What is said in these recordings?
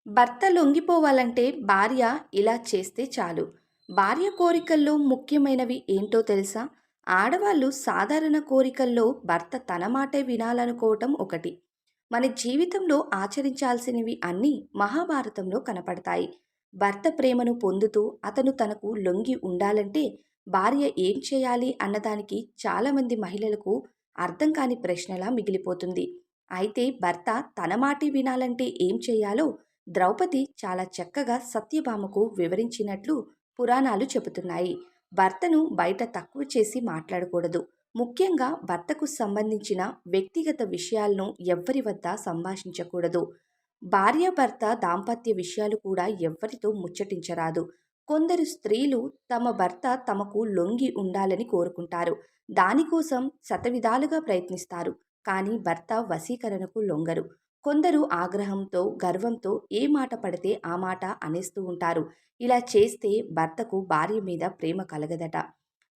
భర్త లొంగిపోవాలంటే భార్య ఇలా చేస్తే చాలు. భార్య కోరికల్లో ముఖ్యమైనవి ఏంటో తెలుసా? ఆడవాళ్ళు సాధారణ కోరికల్లో భర్త తన మాటే వినాలనుకోవటం ఒకటి. మన జీవితంలో ఆచరించాల్సినవి అన్నీ మహాభారతంలో కనపడతాయి. భర్త ప్రేమను పొందుతూ అతను తనకు లొంగి ఉండాలంటే భార్య ఏం చేయాలి అన్నదానికి చాలామంది మహిళలకు అర్థం కాని ప్రశ్నలా మిగిలిపోతుంది. అయితే భర్త తన మాటే వినాలంటే ఏం చేయాలో ద్రౌపది చాలా చక్కగా సత్యభామకు వివరించినట్లు పురాణాలు చెబుతున్నాయి. భర్తను బయట తక్కువ చేసి మాట్లాడకూడదు. ముఖ్యంగా భర్తకు సంబంధించిన వ్యక్తిగత విషయాలను ఎవ్వరి వద్ద సంభాషించకూడదు. భార్యాభర్త దాంపత్య విషయాలు కూడా ఎవ్వరితో ముచ్చటించరాదు. కొందరు స్త్రీలు తమ భర్త తమకు లొంగి ఉండాలని కోరుకుంటారు. దానికోసం శతవిధాలుగా ప్రయత్నిస్తారు. కానీ భర్త వశీకరణకు లొంగరు. కొందరు ఆగ్రహంతో, గర్వంతో ఏ మాట పడితే ఆ మాట అనేస్తూ ఉంటారు. ఇలా చేస్తే భర్తకు భార్య మీద ప్రేమ కలగదట.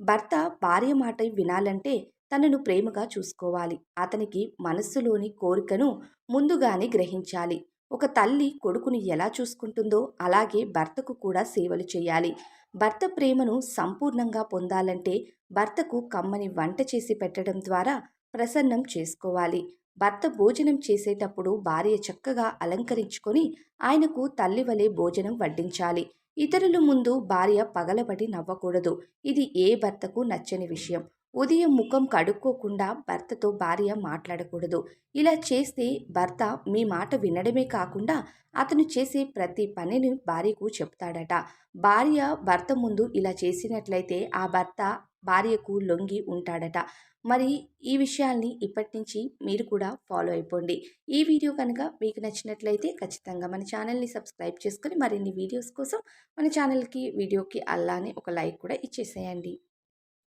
భర్త భార్య మాట వినాలంటే తనను ప్రేమగా చూసుకోవాలి. అతనికి మనస్సులోని కోరికను ముందుగానే గ్రహించాలి. ఒక తల్లి కొడుకుని ఎలా చూసుకుంటుందో అలాగే భర్తకు కూడా సేవలు చేయాలి. భర్త ప్రేమను సంపూర్ణంగా పొందాలంటే భర్తకు కమ్మని వంట చేసి పెట్టడం ద్వారా ప్రసన్నం చేసుకోవాలి. భర్త భోజనం చేసేటప్పుడు భార్య చక్కగా అలంకరించుకొని ఆయనకు తల్లివలే భోజనం వడ్డించాలి. ఇతరుల ముందు భార్య పగలబడి నవ్వకూడదు. ఇది ఏ భర్తకు నచ్చని విషయం. ఉదయం ముఖం కడుక్కోకుండా భర్తతో భార్య మాట్లాడకూడదు. ఇలా చేస్తే భర్త మీ మాట వినడమే కాకుండా అతను చేసే ప్రతి పనిని భార్యకు చెప్తాడట. భార్య భర్త ముందు ఇలా చేసినట్లయితే ఆ భర్త భార్యకు లొంగి ఉంటాడట. మరి ఈ విషయాల్ని ఇప్పటి నుంచి మీరు కూడా ఫాలో అయిపోండి. ఈ వీడియో కనుక మీకు నచ్చినట్లయితే ఖచ్చితంగా మన ఛానల్ని సబ్స్క్రైబ్ చేసుకొని మరిన్ని వీడియోస్ కోసం మన ఛానల్కి వీడియోకి అలానే ఒక లైక్ కూడా ఇచ్చేసేయండి.